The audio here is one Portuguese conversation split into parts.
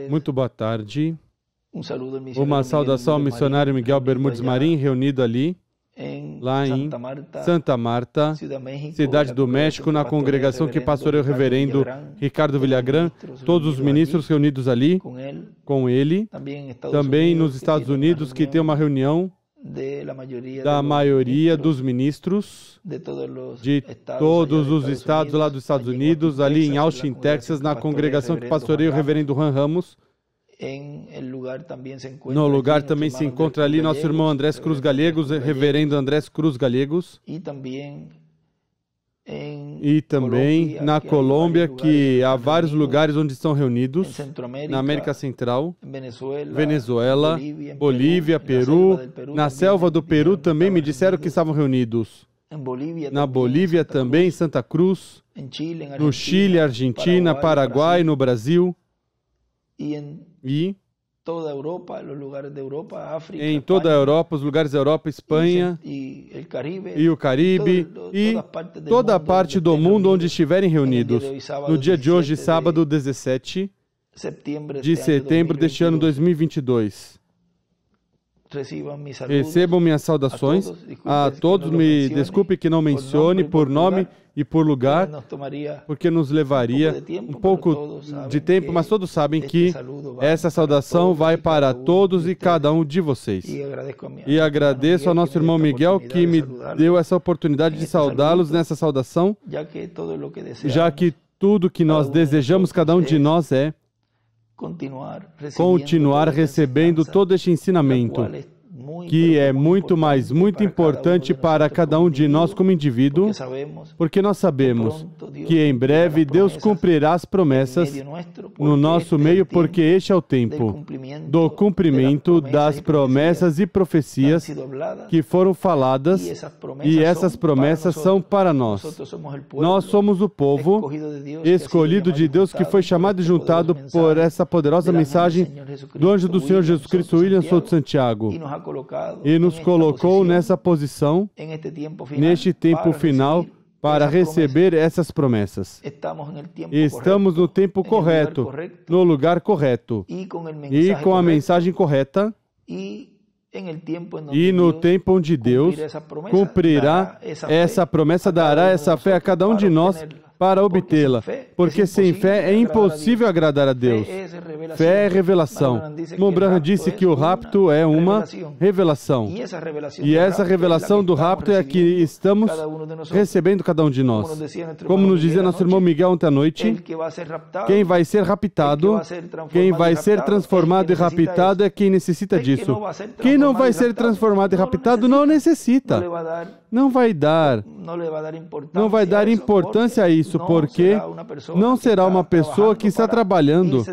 Muito boa tarde. Uma Uma saudação ao missionário Miguel Bermudes Marim, reunido ali, lá em Santa Marta, Cidade do México, na congregação que pastoreia o reverendo Ricardo Villagrán, todos os ministros reunidos ali, com ele. Também nos Estados Unidos, que tem uma reunião da maioria dos ministros de todos os estados lá dos Estados Unidos, ali em Austin, Texas, na congregação que pastoreia o reverendo Juan Ramos. No lugar também se encontra ali nosso irmão Andrés Cruz Gallegos, reverendo Andrés Cruz Gallegos. E também na Colômbia, que há vários lugares onde estão reunidos, na América Central, Venezuela, Bolívia, Peru, na selva do Peru também me disseram que estavam reunidos. Na Bolívia também, Santa Cruz, no Chile, Argentina, Paraguai, no Brasil. E em toda a Europa, os lugares da Europa, Espanha e o Caribe e toda a parte do mundo onde estiverem reunidos. No dia de hoje, sábado 17 de setembro deste ano 2022. Recebam minhas saudações a todos. Me desculpe que não mencione por nome e por lugar, porque nos levaria um pouco de tempo, mas todos sabem que essa saudação vai para todos e cada um de vocês. E agradeço ao nosso irmão Miguel que me deu essa oportunidade de saudá-los nessa saudação, já que tudo que nós desejamos, cada um de nós, é continuar recebendo todo este ensinamento, que é muito importante para cada um de nós como indivíduo, porque nós sabemos que em breve Deus cumprirá as promessas no nosso meio, porque este é o tempo do cumprimento das promessas e profecias que foram faladas, e essas promessas são para nós. Nós somos o povo escolhido de Deus, que foi chamado e juntado por essa poderosa mensagem do anjo do Senhor Jesus Cristo, William Souto Santiago, e nos colocou nessa posição, neste tempo final, para receber essas promessas. Estamos no tempo correto, no lugar correto, e com a mensagem correta, e no tempo onde Deus cumprirá essa promessa, dará essa fé a cada um de nós para obtê-la, porque sem fé é impossível agradar a Deus. Fé é revelação. Branham disse que o rapto é uma revelação. E essa revelação do rapto é a que estamos recebendo cada um de nós. Como nos dizia nosso irmão Miguel ontem à noite, quem vai ser raptado, quem vai ser transformado e raptado é quem necessita disso. Quem não vai ser transformado e raptado não necessita. Não vai dar importância a isso, porque não será uma pessoa que está trabalhando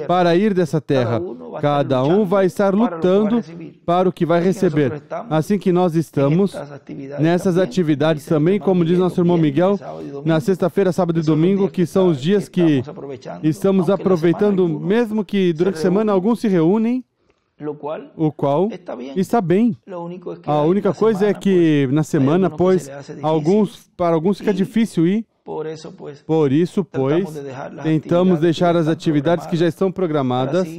para ir dessa terra. Cada um vai estar lutando para o que vai receber. Assim que nós estamos nessas atividades também, como diz nosso irmão Miguel, na sexta-feira, sábado e domingo, que são os dias que estamos aproveitando, mesmo que durante a semana alguns se reúnem, o qual está bem. A única coisa é que na semana, pois, para alguns fica difícil ir. Por isso, pois, tentamos deixar as atividades que já estão programadas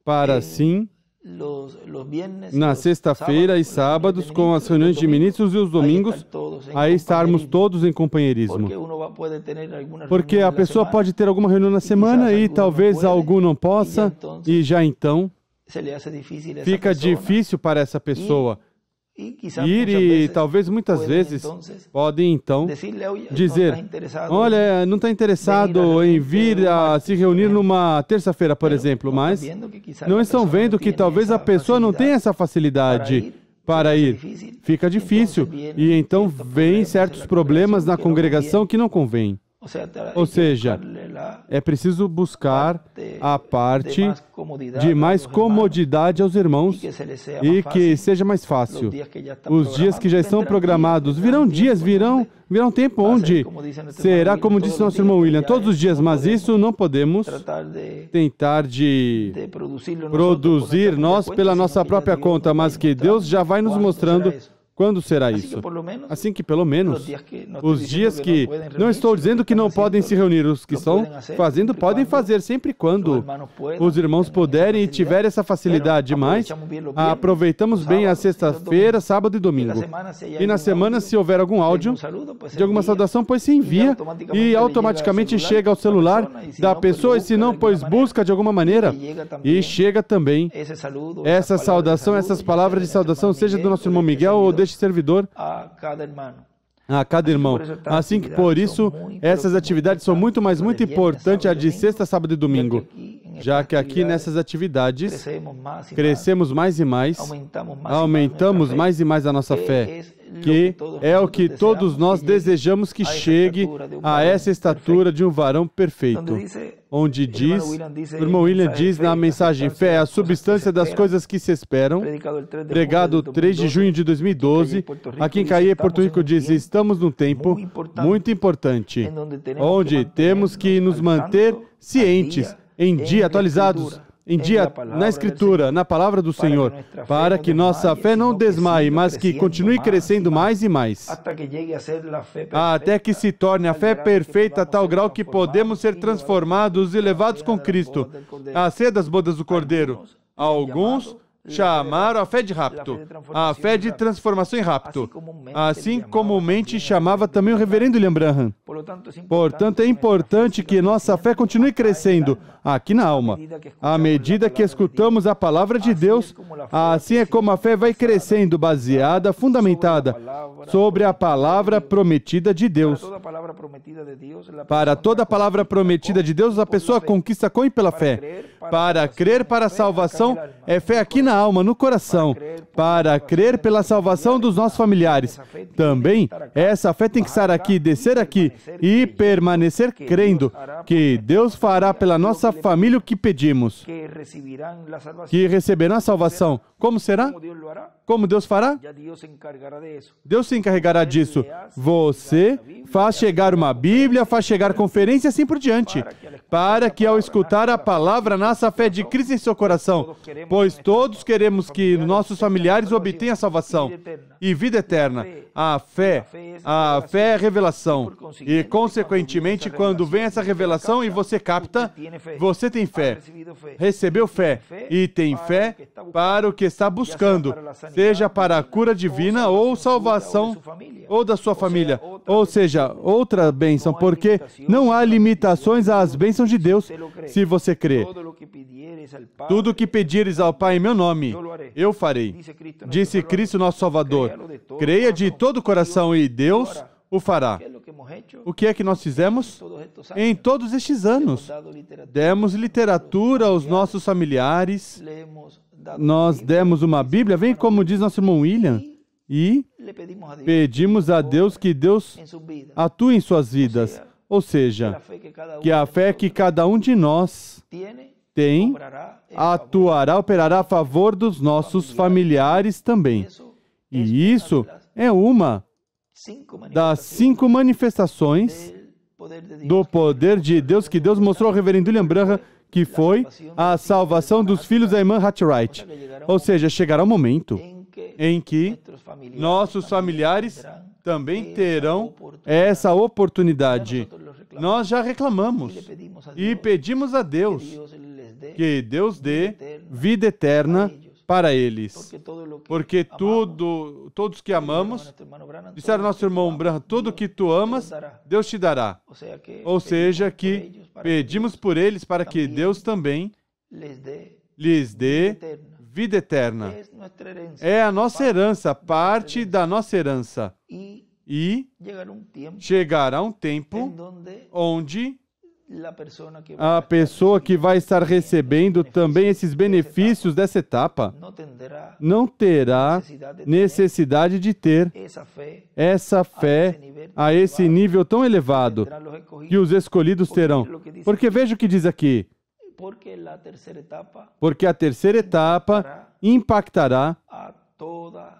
para assim, na sexta-feira e sábados, com as reuniões de ministros, e os domingos, aí estarmos todos em companheirismo. Porque a pessoa pode ter alguma reunião na semana e talvez algum não possa, e já então fica difícil para essa pessoa ir, e talvez muitas vezes podem então dizer: olha, não está interessado em vir a se reunir numa terça-feira, por exemplo, mas não estão vendo que talvez a pessoa não tenha essa facilidade para ir. Fica difícil, e então vem certos problemas na congregação que não convém. Ou seja, é preciso buscar a parte de mais comodidade aos irmãos e que seja mais fácil. Os dias que já estão programados, virão tempo onde será, como disse nosso irmão William, todos os dias, mas isso não podemos tentar de produzir nós pela nossa própria conta, mas que Deus já vai nos mostrando Quando será isso? Assim que, pelo menos, os dias que... Não estou dizendo que não podem se reunir. Os que estão fazendo podem fazer sempre quando os irmãos puderem e tiverem essa facilidade. Mas aproveitamos bem a sexta-feira, sábado e domingo. E na semana, se houver algum áudio de alguma saudação, pois se envia e automaticamente chega ao celular da pessoa. E se não, pois busca de alguma maneira. E chega também essa saudação, essas palavras de saudação, seja do nosso irmão Miguel ou deste servidor, a cada irmão. Assim que, por isso, essas atividades são muito importantes, a de sexta, sábado e domingo. Já que aqui nessas atividades crescemos mais e mais, aumentamos mais e mais a nossa fé, que é o que todos nós desejamos que chegue a essa estatura de um varão perfeito. Onde diz, o irmão William diz na mensagem, fé é a substância das coisas que se esperam, pregado 3 de junho de 2012, aqui em Caí, Porto Rico, diz, estamos num tempo muito importante, onde temos que nos manter cientes, em dia, atualizados, em dia, na Escritura, na Palavra do Senhor, para que nossa fé não desmaie, mas que continue crescendo mais e mais, até que se torne a fé perfeita a tal grau que podemos ser transformados e levados com Cristo à ceia das bodas do Cordeiro. Alguns chamaram a fé de rapto, a fé de transformação em rapto, assim comumente chamava também o reverendo William Branham. Portanto, é importante que nossa fé continue crescendo aqui na alma. À medida que escutamos a palavra de Deus, assim é como a fé vai crescendo, baseada, fundamentada sobre a palavra prometida de Deus. Para toda a palavra prometida de Deus, a pessoa conquista com e pela fé. Para crer para a salvação, é fé aqui na alma, no coração. Para crer pela salvação dos nossos familiares. Também, essa fé tem que estar aqui, descer aqui e permanecer crendo que Deus fará pela nossa família o que pedimos. Que receberão a salvação. Como será? Como Deus fará? Deus se encarregará disso. Você faz chegar uma Bíblia, faz chegar conferência e assim por diante. Para que ao escutar a palavra, nasça a fé de Cristo em seu coração. Pois todos queremos que nossos familiares obtenham a salvação e vida eterna. A fé é revelação. E, consequentemente, quando vem essa revelação e você capta, você tem fé. Recebeu fé e tem fé para o que está buscando, seja para a cura divina ou salvação ou da sua família. Ou seja, outra bênção, porque não há limitações às bênçãos de Deus se você crê. Tudo o que pedires ao Pai em meu nome, eu farei. Disse Cristo, nosso Salvador. Creia de todo o coração e Deus o fará. O que é que nós fizemos? Em todos estes anos, demos literatura aos nossos familiares, nós demos uma Bíblia, vem como diz nosso irmão William, e pedimos a Deus que Deus atue em suas vidas. Ou seja, que a fé que cada um de nós tem, atuará, operará a favor dos nossos familiares também. E isso é uma das 5 manifestações do poder de Deus que Deus mostrou ao reverendo William Branham, que foi a salvação dos filhos da irmã Hatchwright. Ou seja, chegará um momento em que nossos familiares também terão essa oportunidade. Nós já reclamamos e pedimos a Deus que Deus dê vida eterna para eles. Porque todos que amamos, disseram nosso irmão Branham, tudo que tu amas, Deus te dará. Ou seja, que pedimos por eles para que Deus também lhes dê vida eterna. É a nossa herança, parte da nossa herança. E chegará um tempo onde a pessoa que vai estar recebendo também esses benefícios dessa etapa não terá necessidade de ter essa fé a esse nível tão elevado que os escolhidos terão. Porque veja o que diz aqui. Porque a terceira etapa impactará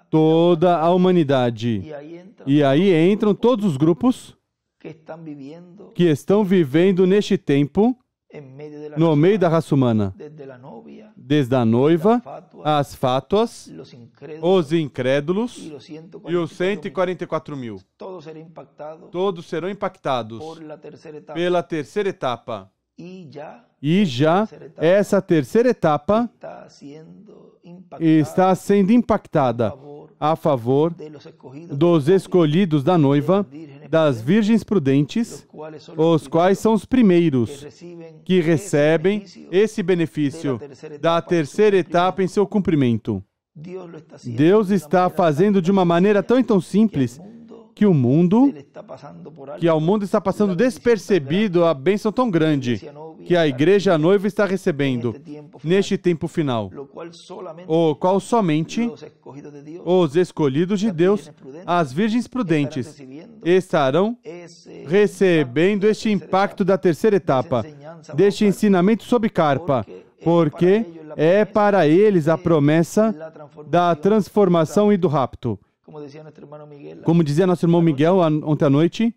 toda a humanidade. E aí entram todos os grupos que estão vivendo neste tempo no meio da raça humana, desde a noiva, as fátuas, os incrédulos e os 144.000. Todos serão impactados pela terceira etapa. E já essa terceira etapa está sendo impactada a favor dos escolhidos da noiva, das virgens prudentes, os quais são os primeiros que recebem esse benefício da terceira etapa em seu cumprimento. Deus está fazendo de uma maneira tão simples que ao mundo está passando despercebido a bênção tão grande que a igreja noiva está recebendo neste tempo final, o qual somente os escolhidos de Deus, as virgens prudentes, estarão recebendo este impacto da terceira etapa, deste ensinamento sobre carpa, porque é para eles a promessa da transformação e do rapto. Como dizia nosso irmão Miguel ontem à noite,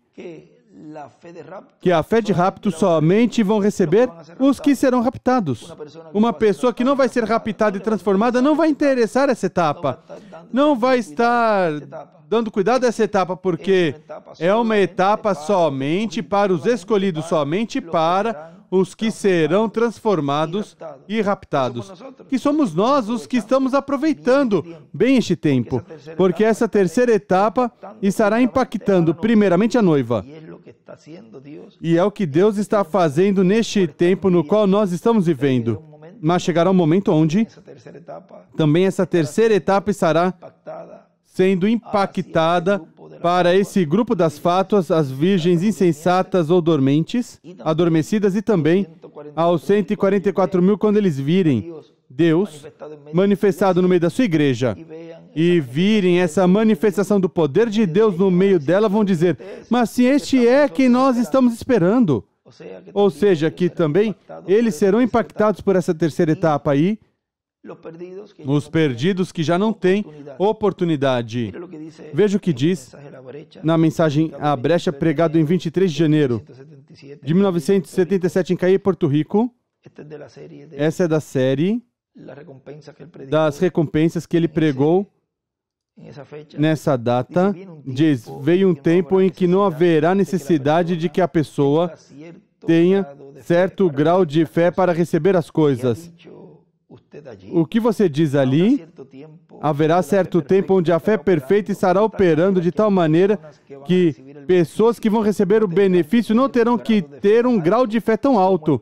que a fé de rapto somente vão receber os que serão raptados. Uma pessoa que não vai ser raptada e transformada não vai interessar essa etapa. Não vai estar dando cuidado a essa etapa, porque é uma etapa somente para os escolhidos, somente para os que serão transformados e raptados. Que somos nós os que estamos aproveitando bem este tempo, porque essa terceira etapa estará impactando primeiramente a noiva. E é o que Deus está fazendo neste tempo no qual nós estamos vivendo. Mas chegará um momento onde também essa terceira etapa estará sendo impactada para esse grupo das fátuas, as virgens insensatas ou dormentes, adormecidas, e também aos 144.000 quando eles virem Deus manifestado no meio da sua igreja e virem essa manifestação do poder de Deus no meio dela, vão dizer, mas se este é quem nós estamos esperando. Ou seja, que também eles serão impactados por essa terceira etapa aí, os perdidos que já não têm oportunidade. Veja o que diz na mensagem A Brecha, pregado em 23 de janeiro de 1977 em Caí, Porto Rico. Essa é da série das recompensas que ele pregou nessa data. Diz, veio um tempo em que não haverá necessidade de que a pessoa tenha certo grau de fé para receber as coisas. O que você diz ali, haverá certo tempo onde a fé perfeita estará operando de tal maneira que pessoas que vão receber o benefício não terão que ter um grau de fé tão alto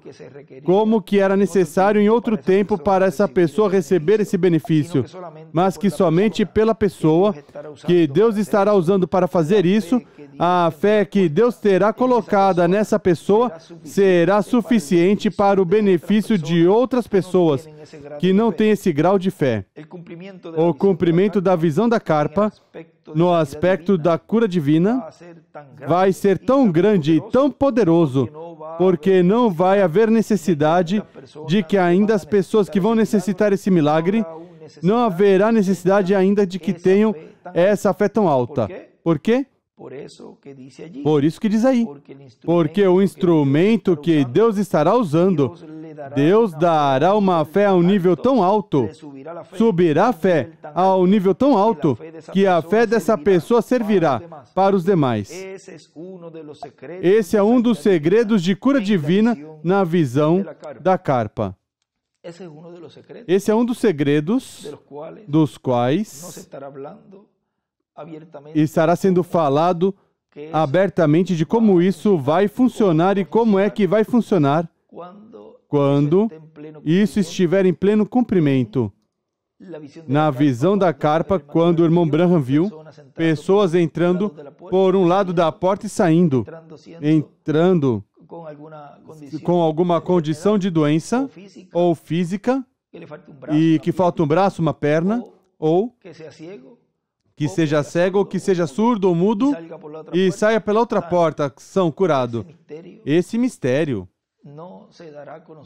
como que era necessário em outro tempo para essa pessoa receber esse benefício, mas que somente pela pessoa que Deus estará usando para fazer isso, a fé que Deus terá colocada nessa pessoa será suficiente para o benefício de outras pessoas que não têm esse grau de fé. O cumprimento da visão da carpa, no aspecto da cura divina, vai ser tão grande e tão poderoso, porque não vai haver necessidade de que ainda as pessoas que vão necessitar esse milagre, não haverá necessidade ainda de que tenham essa fé tão alta. Por quê? Por isso que diz aí. Porque o instrumento que Deus estará usando, Deus dará uma fé a um nível tão alto, subirá a fé a um nível tão alto, que a fé dessa pessoa servirá para os demais. Esse é um dos segredos de cura divina na visão da carpa. Esse é um dos segredos dos quais estará sendo falado abertamente de como isso vai funcionar e como é que vai funcionar quando isso estiver em pleno cumprimento. Na visão da carpa, quando o irmão Branham viu pessoas entrando por um lado da porta e saindo, entrando com alguma condição de doença ou física, e que falta um braço, uma perna, ou que seja cego, ou que seja surdo ou mudo, e saia pela outra porta, são curados. Esse mistério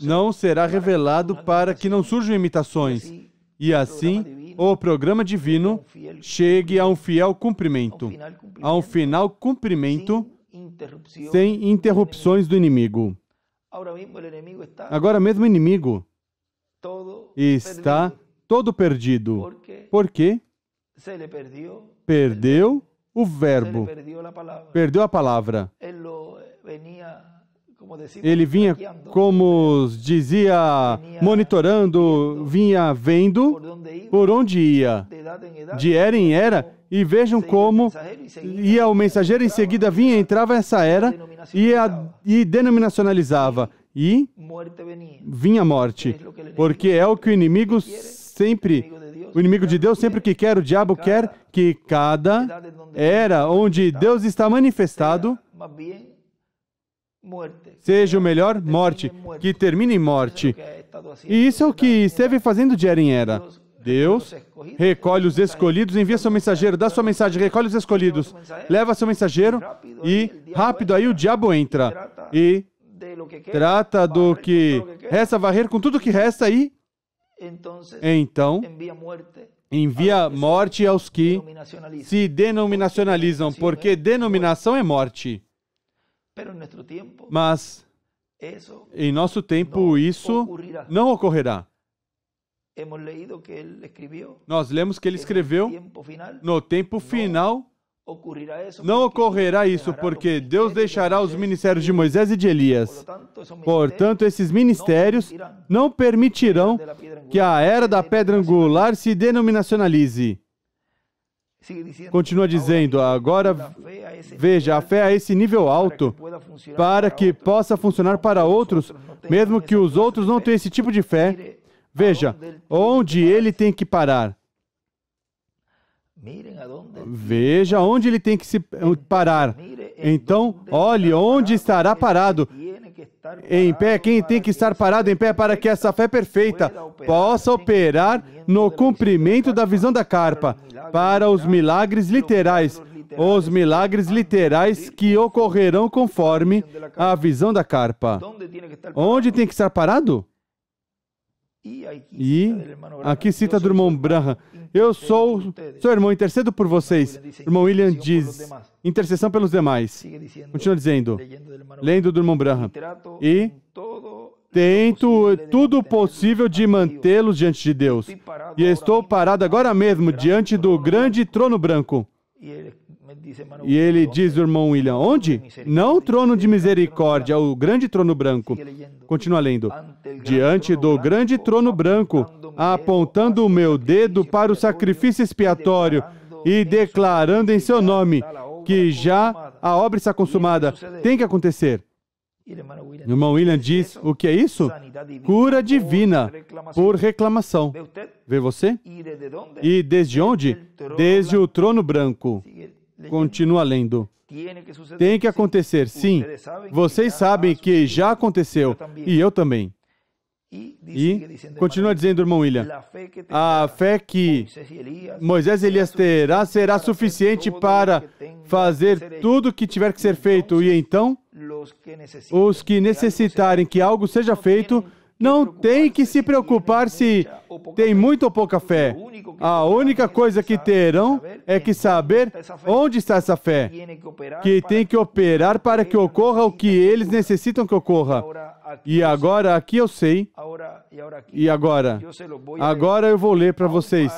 não será revelado para que não surjam imitações, e assim o programa divino chegue a um fiel cumprimento, a um final cumprimento, sem interrupções do inimigo. Agora mesmo o inimigo está todo perdido. Por quê? Perdeu o verbo, perdeu a palavra. Ele vinha, como dizia, monitorando, vinha vendo por onde ia, de era em era, e vejam como ia o mensageiro, em seguida vinha, entrava essa era e denominacionalizava, e vinha a morte, porque é o que o inimigo sempre, o inimigo de Deus, sempre que quer, o diabo quer que cada era onde Deus está manifestado seja o melhor, morte, que termine em morte. E isso é o que esteve fazendo de era em era. Deus recolhe os escolhidos, envia seu mensageiro, dá sua mensagem, recolhe os escolhidos, leva seu mensageiro e rápido aí o diabo entra e trata do que resta, varrer com tudo que resta e então envia morte aos que se denominacionalizam, porque denominação é morte. Mas em nosso tempo isso não ocorrerá. Nós lemos que ele escreveu, no tempo final não ocorrerá isso, porque Deus deixará os ministérios de Moisés e de Elias. Portanto, esses ministérios não permitirão que a era da pedra angular se denominacionalize. Continua dizendo, agora veja, a fé a esse nível alto, para que possa funcionar para outros, mesmo que os outros não tenham esse tipo de fé. Veja, onde ele tem que parar. Veja onde ele tem que se parar. Então, olhe onde estará parado. Em pé, quem tem que estar parado em pé para que essa fé perfeita possa operar no cumprimento da visão da carpa, para os milagres literais que ocorrerão conforme a visão da carpa. Onde tem que estar parado? E aqui cita do irmão Branham, eu sou seu irmão, intercedo por vocês. O irmão William diz, intercessão pelos demais. Continua dizendo, lendo do irmão Branham, e tento tudo possível de mantê-los diante de Deus. E estou parado agora mesmo diante do grande trono branco. E ele diz, o irmão William, onde? Não o trono de misericórdia, o grande trono branco. Continua lendo. Diante do grande trono branco, apontando o meu dedo para o sacrifício expiatório e declarando em seu nome que já a obra está consumada. Tem que acontecer. O irmão William diz, o que é isso? Cura divina por reclamação. Vê você? E desde onde? Desde o trono branco. Continua lendo. Tem que acontecer, sim. Vocês sabem que já aconteceu, e eu também. E continua dizendo, irmão William, a fé que Moisés e Elias terá será suficiente para fazer tudo o que tiver que ser feito. E então, os que necessitarem que algo seja feito, não tem que se preocupar se tem muita ou pouca fé. A única coisa que terão é que saber onde está essa fé, que tem que operar para que ocorra o que eles necessitam que ocorra. E agora, aqui eu sei, e agora eu vou ler para vocês,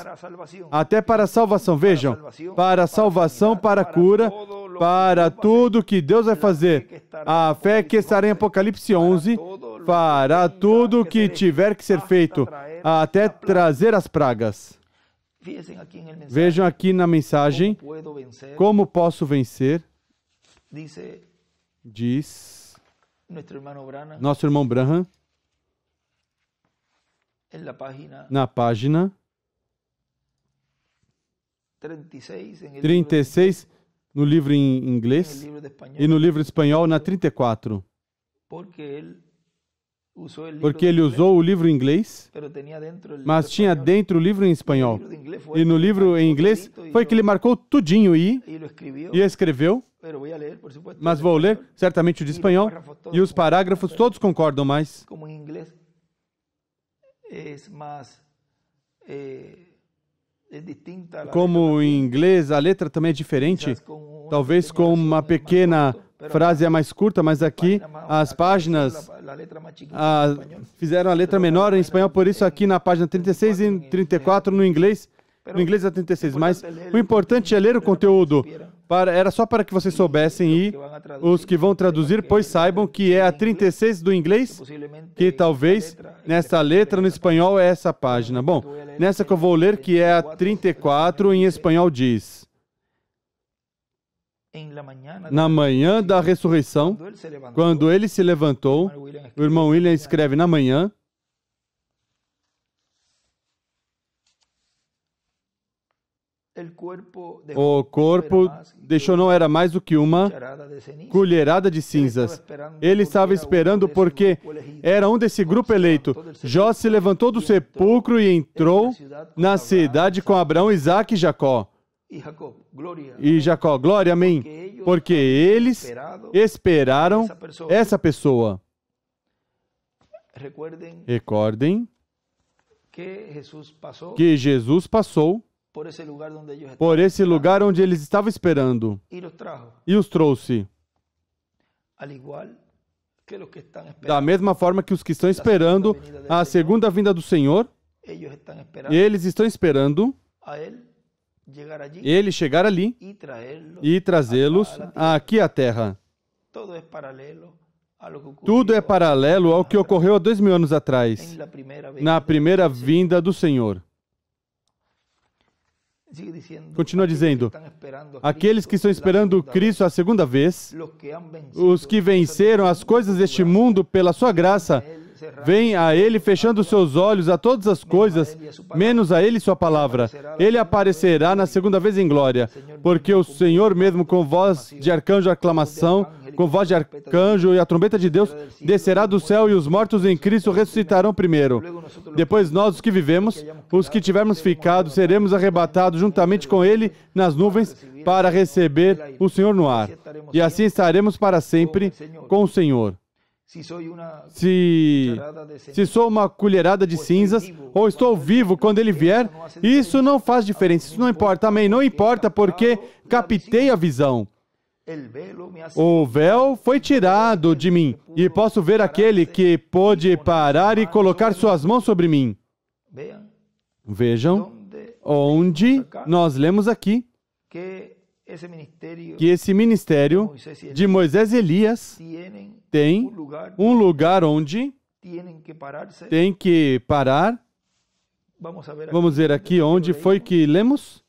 até para a salvação, vejam, para a salvação, para a cura, para tudo que Deus vai fazer. A fé que estará em Apocalipse 11 fará tudo o que tiver que ser feito, até trazer as pragas. Vejam aqui na mensagem, como posso vencer, diz nosso irmão Branham, na página 36, no livro em inglês, e no livro espanhol, na 34. Porque ele usou o livro em inglês, mas tinha dentro o livro em espanhol. E no livro em inglês foi que ele marcou tudinho e escreveu. Mas vou ler, certamente o de espanhol, e os parágrafos todos concordam mais. Como em inglês a letra também é diferente, talvez com uma pequena frase é mais curta, mas aqui as páginas fizeram a letra menor em espanhol, por isso aqui na página 36 e 34 no inglês é 36, mas o importante é ler o conteúdo. Era só para que vocês soubessem e os que vão traduzir, pois saibam que é a 36 do inglês, que talvez nessa letra no espanhol é essa página. Bom, nessa que eu vou ler, que é a 34, em espanhol diz: na manhã da ressurreição, quando ele se levantou, o irmão William escreve na manhã, o corpo deixou não era mais do que uma colherada de cinzas. Ele estava esperando porque era um desse grupo eleito. Jó se levantou do sepulcro e entrou na cidade com Abraão, Isaque e Jacó. E Jacó, glória, amém. Porque eles esperaram essa pessoa. Recordem que Jesus passou por esse lugar onde eles estavam esperando e os trouxe. Da mesma forma que os que estão esperando a segunda vinda do Senhor, eles estão esperando ele chegar ali e trazê-los aqui à Terra. Tudo é paralelo ao que ocorreu há 2000 anos atrás, na primeira vinda do Senhor. Continua dizendo, aqueles que estão esperando Cristo a segunda vez, os que venceram as coisas deste mundo pela sua graça, vêm a Ele fechando seus olhos a todas as coisas, menos a Ele e sua palavra. Ele aparecerá na segunda vez em glória, porque o Senhor mesmo, com voz de arcanjo, aclamação, com voz de arcanjo e a trombeta de Deus, descerá do céu e os mortos em Cristo ressuscitarão primeiro. Depois nós, os que vivemos, os que tivermos ficado, seremos arrebatados juntamente com Ele nas nuvens para receber o Senhor no ar. E assim estaremos para sempre com o Senhor. Se sou uma colherada de cinzas, ou estou vivo quando Ele vier, isso não faz diferença, isso não importa, amém? Não importa porque captei a visão. O véu foi tirado de mim, e posso ver aquele que pôde parar e colocar suas mãos sobre mim. Vejam onde nós lemos aqui que esse ministério de Moisés e Elias tem um lugar onde tem que parar. Vamos ver aqui onde foi que lemos.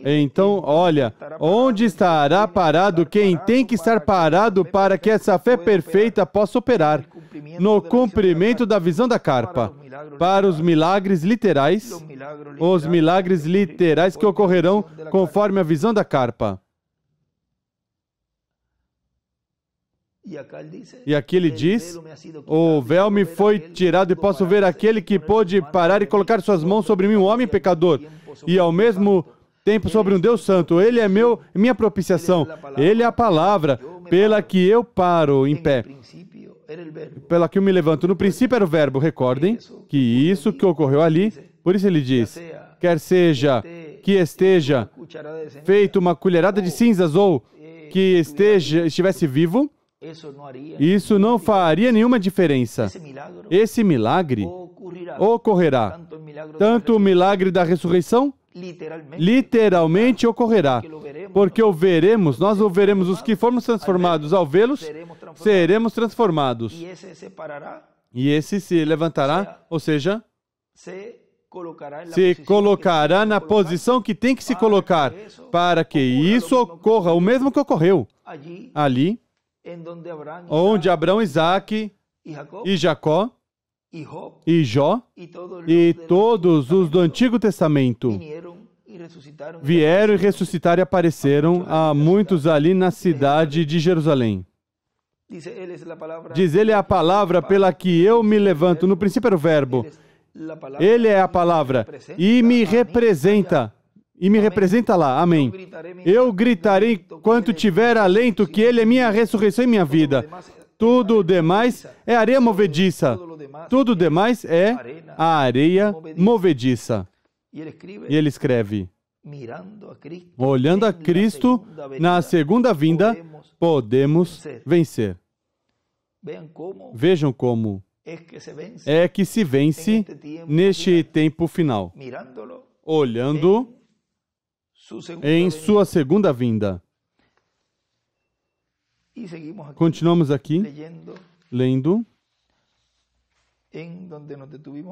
Então, olha, onde estará parado quem tem que estar parado para que essa fé perfeita possa operar? No cumprimento da visão da carpa, para os milagres literais, que ocorrerão conforme a visão da carpa. E aqui ele diz, o véu me foi tirado e posso ver aquele que pôde parar e colocar suas mãos sobre mim, um homem pecador, e ao mesmo tempo sobre um Deus santo. Ele é minha propiciação, Ele é a palavra pela que eu paro em pé, pela que eu me levanto. No princípio era o verbo, recordem que isso que ocorreu ali, por isso ele diz, quer seja que esteja feito uma colherada de cinzas ou que estivesse vivo, isso não faria nenhuma diferença. Esse milagre ocorrerá. Tanto o milagre da ressurreição, literalmente ocorrerá. Porque nós o veremos, os que formos transformados ao vê-los, seremos transformados. E esse se levantará, ou seja, se colocará na posição que tem que se colocar, para que isso ocorra, o mesmo que ocorreu ali, onde Abraão, Isaque e Jacó e Jó e todos os do Antigo Testamento vieram e ressuscitaram e apareceram a muitos ali na cidade de Jerusalém. Diz, Ele é a palavra pela que eu me levanto. No princípio era o verbo. Ele é a palavra e me representa. E me representa lá, amém. Eu gritarei enquanto tiver alento que Ele é minha ressurreição e minha vida. Tudo o demais é areia movediça. Tudo o demais é a areia movediça. E ele escreve, olhando a Cristo na segunda vinda, podemos vencer. Vejam como é que se vence neste tempo final, olhando em sua segunda vinda. Continuamos aqui, lendo,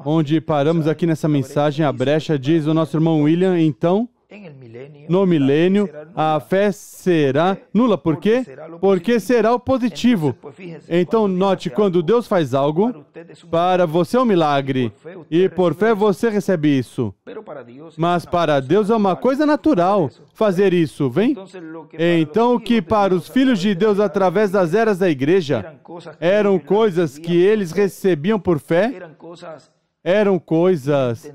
onde paramos aqui nessa mensagem, a brecha, diz o nosso irmão William, então, no milênio, a fé será nula. Por quê? Porque será o positivo. Então, note, quando Deus faz algo, para você é um milagre, e por fé você recebe isso. Mas para Deus é uma coisa natural fazer isso, vem? Então, o que para os filhos de Deus, através das eras da igreja, eram coisas que eles recebiam por fé, eram coisas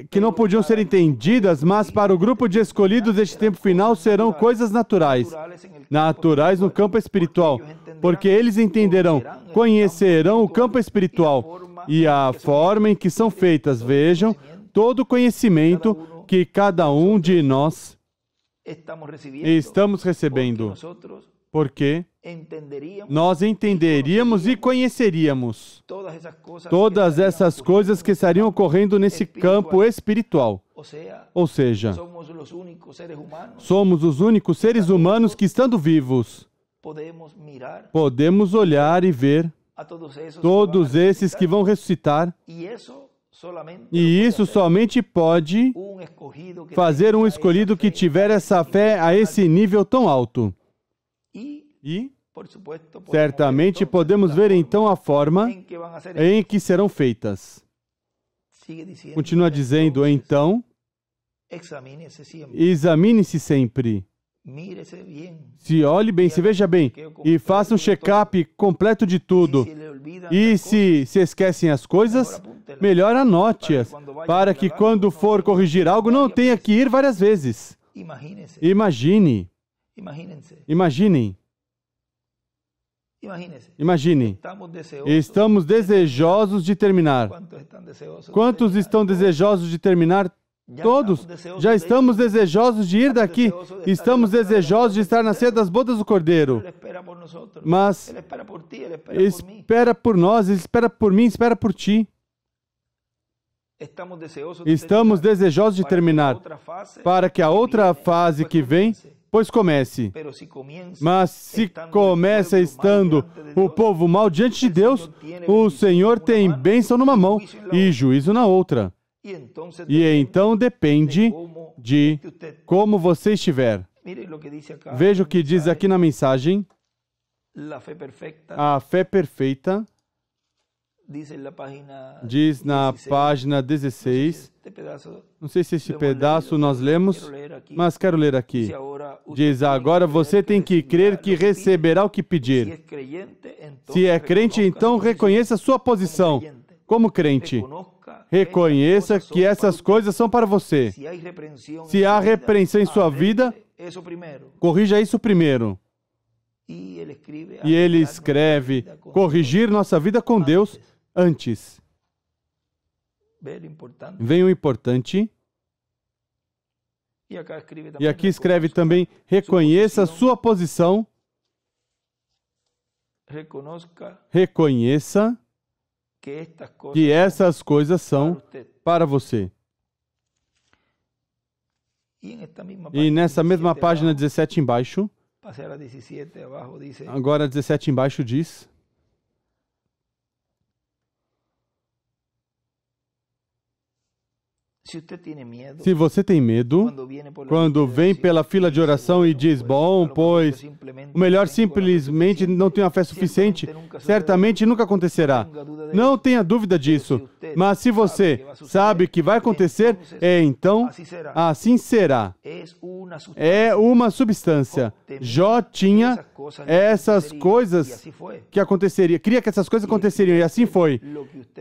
que não podiam ser entendidas, mas para o grupo de escolhidos deste tempo final serão coisas naturais. Naturais no campo espiritual, porque eles entenderão, conhecerão o campo espiritual e a forma em que são feitas. Vejam, todo o conhecimento que cada um de nós estamos recebendo, porque nós entenderíamos e conheceríamos todas essas coisas que estariam ocorrendo nesse campo espiritual. Ou seja, somos os únicos seres humanos que, estando vivos, podemos olhar e ver todos esses que vão ressuscitar, e isso somente pode fazer um escolhido que tiver essa fé a esse nível tão alto. E, certamente, podemos ver então a forma em que serão feitas. Continua dizendo, então, examine-se sempre. Se olhe bem, se veja bem, e faça um check-up completo de tudo. E se esquecem as coisas, melhor anote-as, para que quando for corrigir algo, não tenha que ir várias vezes. Imaginem. Estamos desejosos de terminar. Quantos estão desejosos de terminar? Todos. Já estamos desejosos de ir daqui. Estamos desejosos de estar na ceia das bodas do Cordeiro. Mas espera por nós, espera por mim, espera por ti. Estamos desejosos de terminar, para que a outra fase que vem, pois comece. Mas se começa estando o povo mal diante de Deus, o Senhor tem bênção numa mão e juízo na outra. E então depende de como você estiver. Veja o que diz aqui na mensagem. A fé perfeita, diz na página 16, não sei se esse pedaço nós lemos, mas quero ler aqui. Diz, agora você tem que crer que receberá o que pedir. Se é crente, então reconheça a sua posição como crente. Reconheça que essas coisas são para você. Se há repreensão em sua vida, corrija isso primeiro. E ele escreve, corrigir nossa vida com Deus antes. Vem o importante. E aqui escreve também, reconheça sua posição. Reconheça que essas coisas são para você. E nessa mesma página 17 embaixo, agora 17 embaixo diz, se você tem medo, quando vem pela fila de oração e diz, bom, pois o melhor simplesmente não tem a fé suficiente, certamente nunca acontecerá. Não tenha dúvida disso. Mas se você sabe que vai acontecer, então assim será. É uma substância. Jó tinha essas coisas que aconteceriam, queria que essas coisas aconteceriam, e assim foi.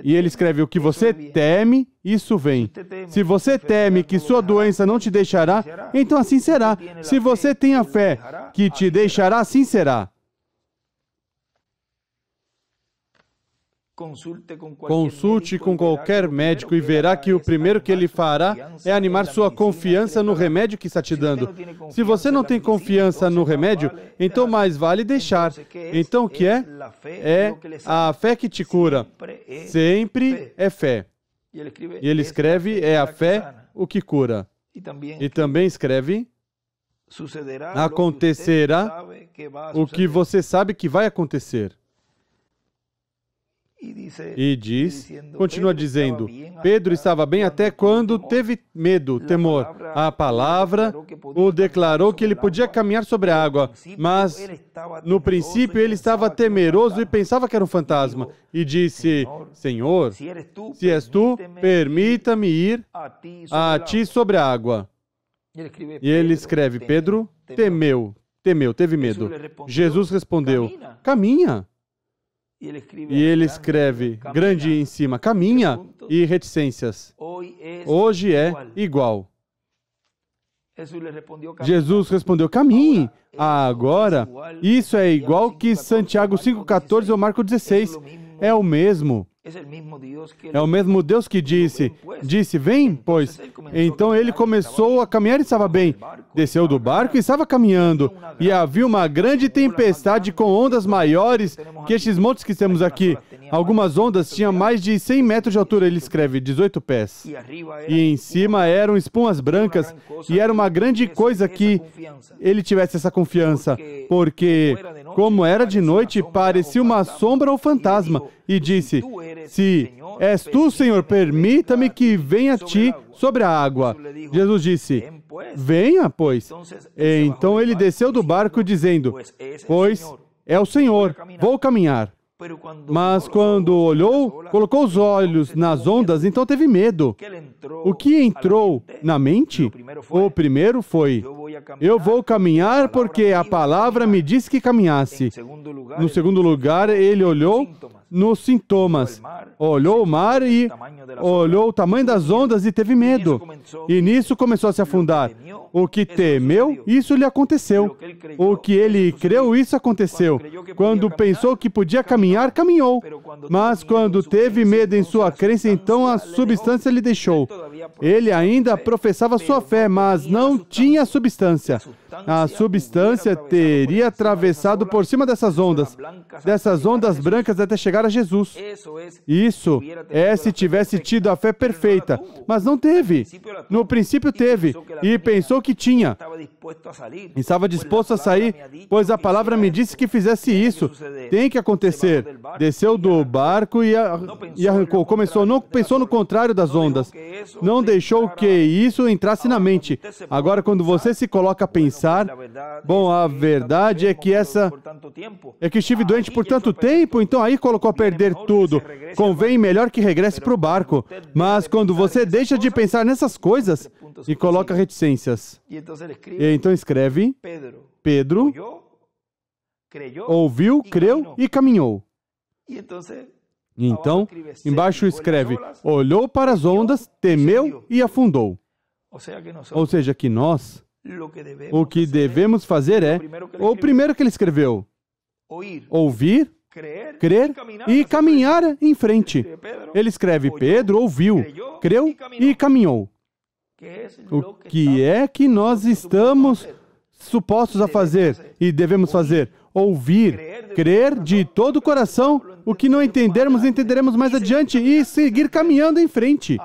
E ele escreve, o que você teme, isso vem. Se você teme que sua doença não te deixará, então assim será. Se você tem a fé que te deixará, assim será. Consulte com qualquer médico e verá que o primeiro que ele fará é animar sua confiança no remédio que está te dando. Se você não tem confiança no remédio, então mais vale deixar. Então o que é? É a fé que te cura. Sempre é fé. E ele escreve, é a fé o que cura. E também escreve, acontecerá o que você sabe que vai acontecer. E diz, continua dizendo, Pedro estava bem até quando teve medo, temor. A palavra o declarou que ele podia caminhar sobre a água, mas no princípio ele estava temeroso e pensava que era um fantasma. E disse, Senhor, se és tu, permita-me ir a ti sobre a água. E ele escreve, Pedro teve medo. Jesus respondeu, caminha. E ele escreve, grande em cima, caminha, e reticências. Hoje é igual. Jesus respondeu, caminhe. Agora, isso é igual que Santiago 5,14 ou Marcos 16. É o mesmo. É o mesmo Deus que disse, vem, pois. Então ele começou a caminhar e estava bem. Desceu do barco e estava caminhando. E havia uma grande tempestade com ondas maiores que estes montes que temos aqui. Algumas ondas tinham mais de 100 metros de altura, ele escreve, 18 pés. E em cima eram espumas brancas, e era uma grande coisa que ele tivesse essa confiança, porque, como era de noite, parecia uma sombra ou fantasma. E disse, se és tu, Senhor, permita-me que venha a ti sobre a água. Jesus disse, venha, pois. Então ele desceu do barco dizendo, pois é o Senhor, vou caminhar. Mas quando olhou, colocou os olhos nas ondas, então teve medo. O que entrou na mente? O primeiro foi, eu vou caminhar porque a palavra me disse que caminhasse. No segundo lugar, ele olhou nos sintomas. Olhou o mar e olhou o tamanho das ondas e teve medo. E nisso começou a se afundar. O que temeu, isso lhe aconteceu. O que ele creu, isso aconteceu. Quando pensou que podia caminhar, caminhou. Mas quando teve medo em sua crença, então a substância lhe deixou. Ele ainda professava sua fé, mas não tinha substância. A substância teria atravessado por cima dessas ondas brancas até chegar a Jesus. Isso é se tivesse tido a fé perfeita, mas não teve. No princípio teve, e pensou que tinha. Estava disposto a sair, pois a palavra me disse que fizesse isso. Tem que acontecer. Desceu do barco e arrancou. Não pensou no contrário das ondas. Não deixou que isso entrasse na mente. Agora, quando você se coloca a pensar, bom, a verdade é que estive doente por tanto tempo, então aí colocou a perder tudo. Convém melhor que regresse para o barco. Mas quando você deixa de pensar nessas coisas e coloca reticências. E então escreve, Pedro ouviu, creu e caminhou. Então, embaixo escreve, olhou para as ondas, temeu e afundou. Ou seja, que nós, o que devemos fazer é, o primeiro que ele escreveu, ouvir, crer e caminhar em frente. Ele escreve, Pedro ouviu, creu e caminhou. O que é que nós estamos supostos a fazer e devemos fazer? Ouvir, crer de todo o coração, o que não entendermos, entenderemos mais adiante e seguir caminhando em frente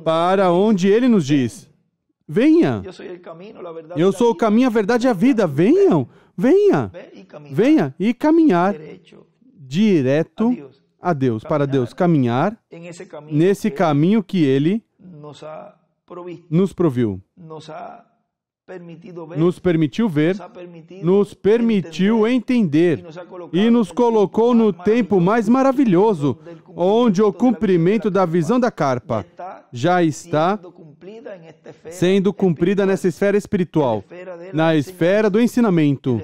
para onde ele nos diz. Venha. Eu sou o caminho, a verdade e a vida. Venham. Venha e caminhar direto a Deus, para Deus. Caminhar nesse caminho que Ele nos proviu. Nos permitiu ver, nos permitiu entender e nos colocou no tempo mais maravilhoso, onde o cumprimento da visão da carpa já está sendo cumprida nessa esfera espiritual, na esfera do ensinamento,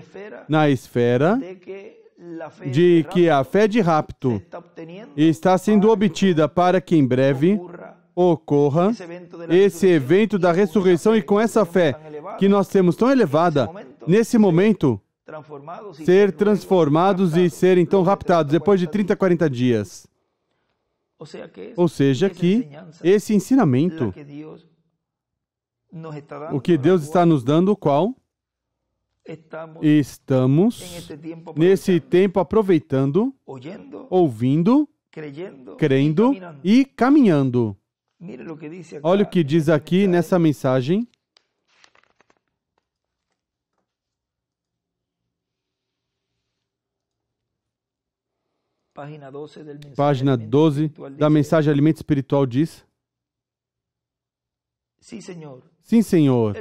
na esfera de que a fé de rapto está sendo obtida para que em breve ocorra esse evento da ressurreição, e com essa fé que nós temos tão elevada, nesse momento, ser transformados e ser então raptados depois de 30, 40 dias. Ou seja, que esse ensinamento, o que Deus está nos dando, qual? Estamos nesse tempo aproveitando, ouvindo, crendo e caminhando. Olha o que diz aqui nessa mensagem. Página 12 da mensagem Alimento Espiritual diz: Sim, Senhor.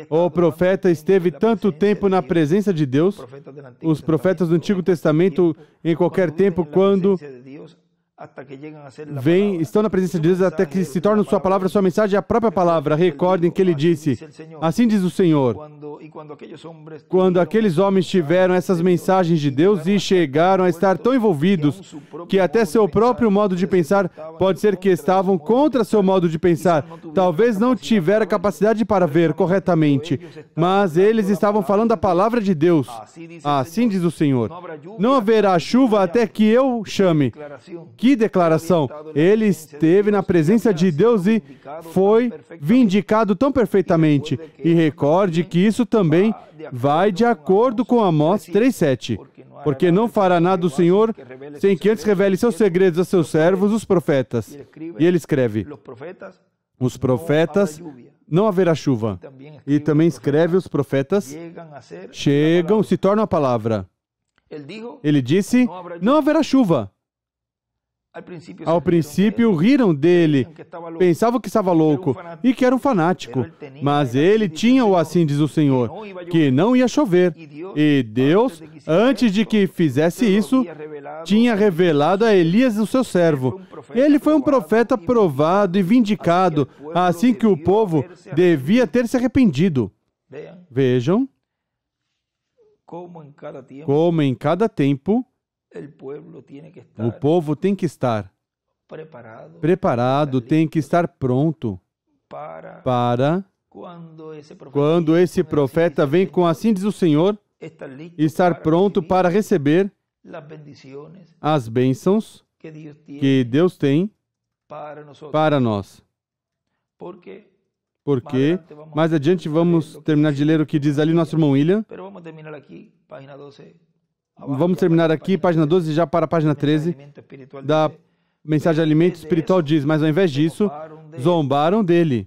O profeta esteve tanto tempo na presença de Deus, os profetas do Antigo Testamento, em qualquer tempo, quando estão na presença de Deus até que se tornam sua palavra, sua mensagem, a própria palavra. Recordem que ele disse, assim diz o Senhor, quando aqueles homens tiveram essas mensagens de Deus e chegaram a estar tão envolvidos que até seu próprio modo de pensar pode ser que estavam contra seu modo de pensar. Talvez não tiveram capacidade para ver corretamente, mas eles estavam falando a palavra de Deus. Assim diz o Senhor. Não haverá chuva até que eu chame. Que declaração! Ele esteve na presença de Deus e foi vindicado tão perfeitamente. E recorde que isso também vai de acordo com Amós 3:7. Porque não fará nada o Senhor sem que antes revele seus segredos a seus servos, os profetas. E ele escreve, os profetas, não haverá chuva. E também escreve, os profetas chegam, se tornam a palavra. Ele disse, não haverá chuva. Ao princípio riram dele, pensavam que estava louco e que era um fanático. Mas ele tinha o assim diz o Senhor, que não ia chover. E Deus, antes de que fizesse isso, tinha revelado a Elias, o seu servo. Ele foi um profeta provado e vindicado, assim que o povo devia ter se arrependido. Vejam como em cada tempo o povo tem que estar preparado, tem que estar pronto para, quando esse profeta vem com assim diz o Senhor, estar pronto para receber as bênçãos que Deus tem para nós. Porque mais adiante vamos terminar de ler o que diz ali nosso irmão William. Vamos terminar aqui, página 12, já para a página 13, da mensagem Alimento Espiritual diz, mas ao invés disso, zombaram dele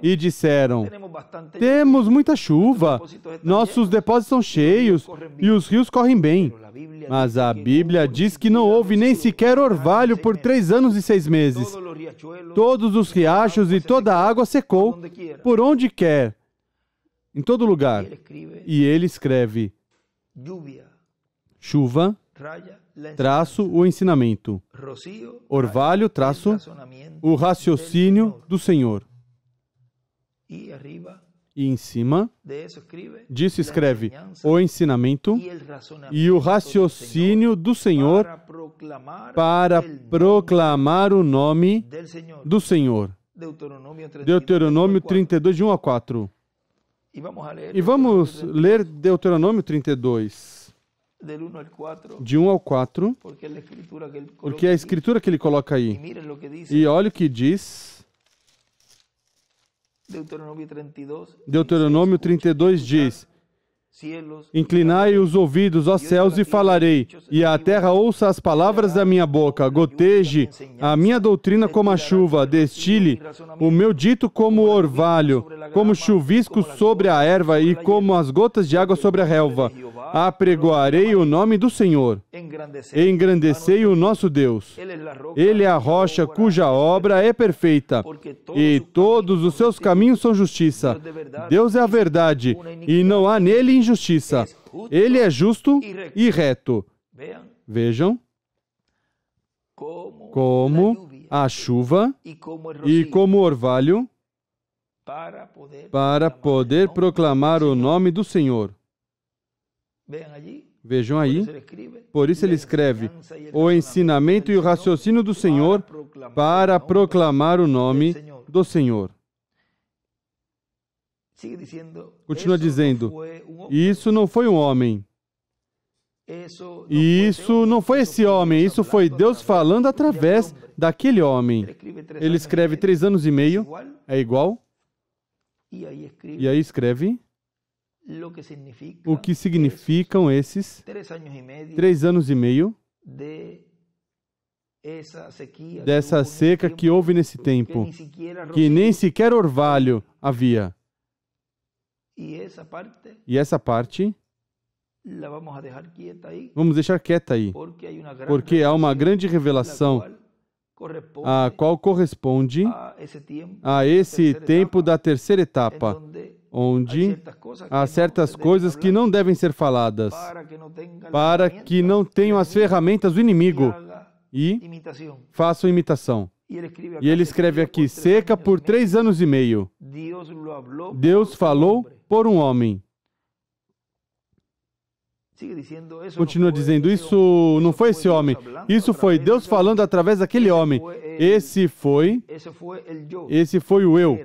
e disseram, temos muita chuva, nossos depósitos são cheios e os rios correm bem. Mas a Bíblia diz que não houve nem sequer orvalho por 3 anos e 6 meses. Todos os riachos e toda a água secou, por onde quer, em todo lugar. E ele escreve, chuva, traço, o ensinamento. Orvalho, traço, o raciocínio do Senhor. E em cima disso escreve o ensinamento e o raciocínio do Senhor para proclamar o nome do Senhor. Deuteronômio 32, de 1 a 4. E vamos ler Deuteronômio 32. De 1 ao 4, porque é a escritura que ele coloca aí. E olha o que diz. Deuteronômio 32 diz, inclinai os ouvidos, ó céus, e falarei, e a terra ouça as palavras da minha boca, goteje a minha doutrina como a chuva, destile o meu dito como o orvalho, como chuvisco sobre a erva e como as gotas de água sobre a relva. Apregoarei o nome do Senhor, engrandecei o nosso Deus. Ele é a rocha cuja obra é perfeita, e todos os seus caminhos são justiça. Deus é a verdade, e não há nele injustiça. Ele é justo e reto. Vejam como a chuva e como o orvalho para poder proclamar o nome do Senhor. Vejam aí, por isso ele escreve, o ensinamento e o raciocínio do Senhor para proclamar o nome do Senhor. Continua dizendo, isso não foi um homem. Isso não foi esse homem, isso foi Deus falando através daquele homem. Ele escreve 3 anos e meio, é igual. E aí escreve o que significam esses 3 anos e meio dessa seca que houve nesse tempo, que nem sequer orvalho havia. E essa parte vamos deixar quieta aí, porque há uma grande revelação a qual corresponde a esse tempo da terceira etapa, onde há certas coisas que não devem ser faladas, para que não tenham as ferramentas do inimigo e façam imitação. E ele escreve aqui, seca por 3 anos e meio. Deus falou por um homem. Continua dizendo, isso não foi esse homem, isso foi Deus falando através daquele homem. Esse foi o eu,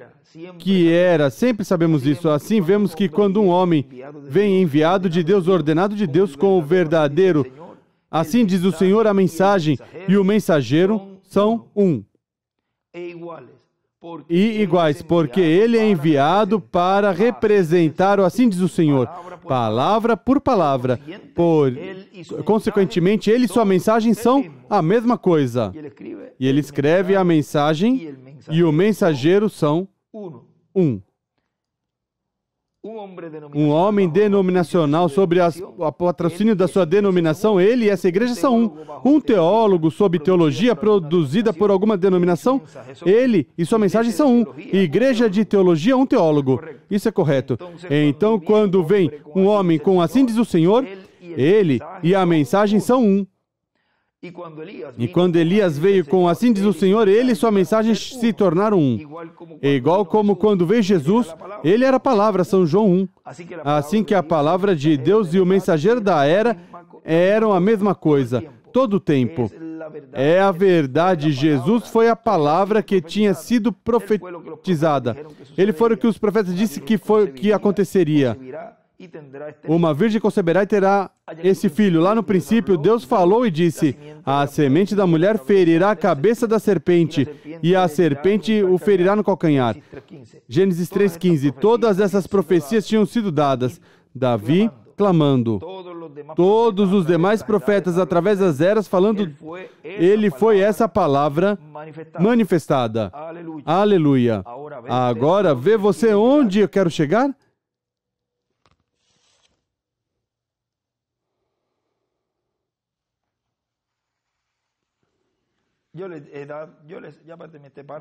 que era, sempre sabemos isso. Assim vemos que quando um homem vem enviado de Deus, ordenado de Deus com o verdadeiro, assim diz o Senhor, a mensagem e o mensageiro são um. E iguais, porque ele é enviado para representar, assim diz o Senhor, palavra por palavra. Consequentemente, ele e sua mensagem são a mesma coisa. E ele escreve a mensagem e o mensageiro são um. Um homem denominacional, sobre o patrocínio da sua denominação, ele e essa igreja são um. Um teólogo sob teologia produzida por alguma denominação, ele e sua mensagem são um. Igreja de teologia, um teólogo. Isso é correto. Então, quando vem um homem com assim diz o Senhor, ele e a mensagem são um. E quando Elias veio com assim diz o Senhor, ele e sua mensagem se tornaram um. É igual como quando veio Jesus, ele era a palavra, São João 1. Assim que a palavra de Deus e o mensageiro da era eram a mesma coisa, todo o tempo. É a verdade, Jesus foi a palavra que tinha sido profetizada. Ele foi o que os profetas disseram que aconteceria. Uma virgem conceberá e terá esse filho. Lá no princípio, Deus falou e disse, a semente da mulher ferirá a cabeça da serpente, e a serpente o ferirá no calcanhar. Gênesis 3,15. Todas essas profecias tinham sido dadas. Davi clamando. Todos os demais profetas, através das eras, falando, ele foi essa palavra manifestada. Aleluia. Agora, vê você onde eu quero chegar?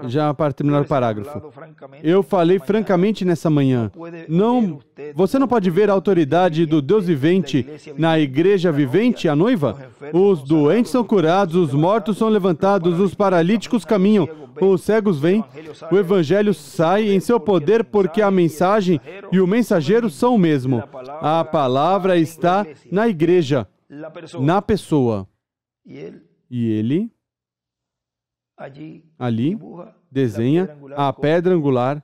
Já para terminar o parágrafo. Eu falei francamente nessa manhã. Você não pode ver a autoridade do Deus vivente na igreja vivente, a noiva? Os doentes são curados, os mortos são levantados, os paralíticos caminham, os cegos vêm. O evangelho sai em seu poder porque a mensagem e o mensageiro são o mesmo. A palavra está na igreja, na pessoa. E ele ali desenha a pedra angular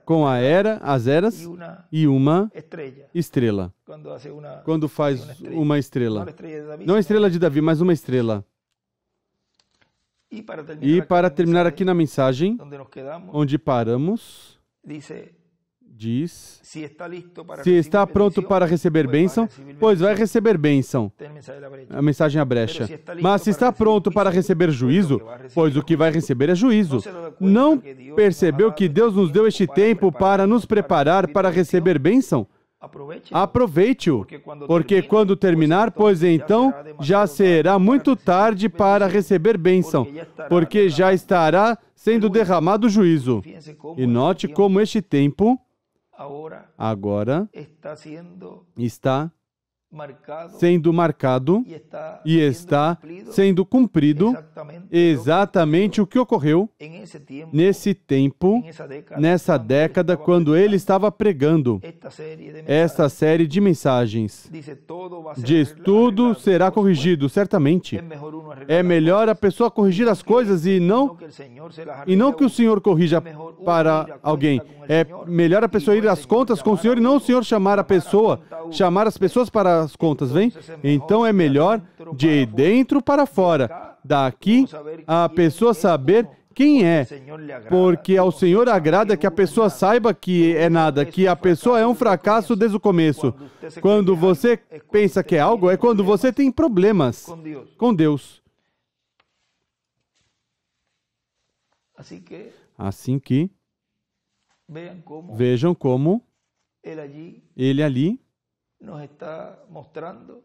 com a era, as eras e uma estrela. Quando faz uma estrela. Não a estrela de Davi, mas uma estrela. E para terminar aqui na mensagem, onde paramos, diz, se está pronto para receber bênção, pois vai receber bênção. A mensagem é a brecha. Mas se está pronto para receber juízo, pois o que vai receber é juízo. Não percebeu que Deus nos deu este tempo para nos preparar para receber bênção? Aproveite-o, porque quando terminar, pois então já será muito tarde para receber bênção, porque já estará sendo derramado o juízo. E note como este tempo agora está sendo marcado e está sendo cumprido exatamente o que ocorreu nesse tempo, nessa década, quando ele estava pregando esta série de mensagens. Diz, tudo será corrigido, certamente. É melhor a pessoa corrigir as coisas e não que o Senhor corrija para alguém. É melhor a pessoa ir às contas com o Senhor e não o Senhor chamar as pessoas para as contas, vem? Então é melhor de dentro para fora. Daqui a pessoa saber quem é, porque ao Senhor agrada que a pessoa saiba que é nada, que a pessoa é um fracasso desde o começo. Quando você pensa que é algo, é quando você tem problemas com Deus. Assim que vejam como ele ali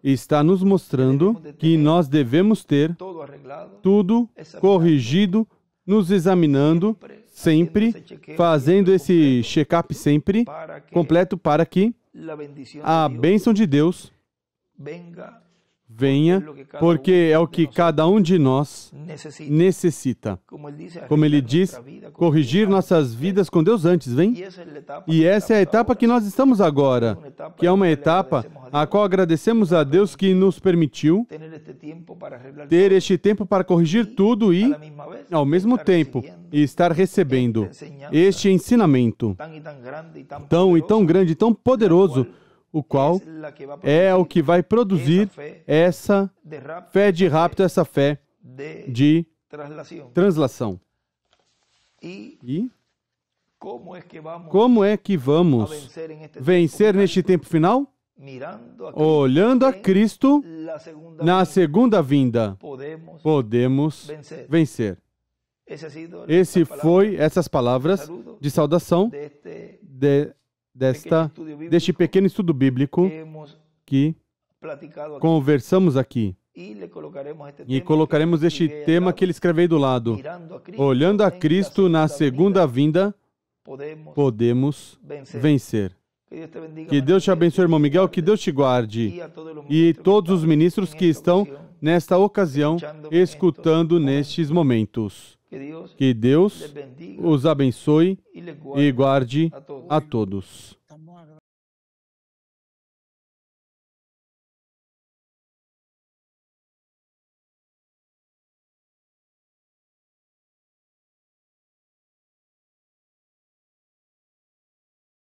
está nos mostrando que nós devemos ter tudo corrigido, nos examinando sempre, fazendo esse check-up sempre completo para que a bênção de Deus venha, porque é o que cada um de nós necessita. Como ele diz, corrigir nossas vidas com Deus antes, vem? E essa é a etapa que nós estamos agora, que é uma etapa a qual agradecemos a Deus que nos permitiu ter este tempo para corrigir tudo e, ao mesmo tempo, estar recebendo este ensinamento tão e tão grande, tão poderoso, o qual é o que vai produzir essa fé de rapto, essa fé de translação. E como é que vamos vencer neste tempo final? Olhando a Cristo na segunda vinda, podemos vencer. Essas palavras de saudação deste pequeno estudo bíblico que conversamos aqui. E colocaremos este tema que ele escreveu do lado. Olhando a Cristo na segunda vinda, podemos vencer. Que Deus te abençoe, irmão Miguel, que Deus te guarde. E todos os ministros que estão nesta ocasião escutando nestes momentos. Que Deus os abençoe e guarde a todos.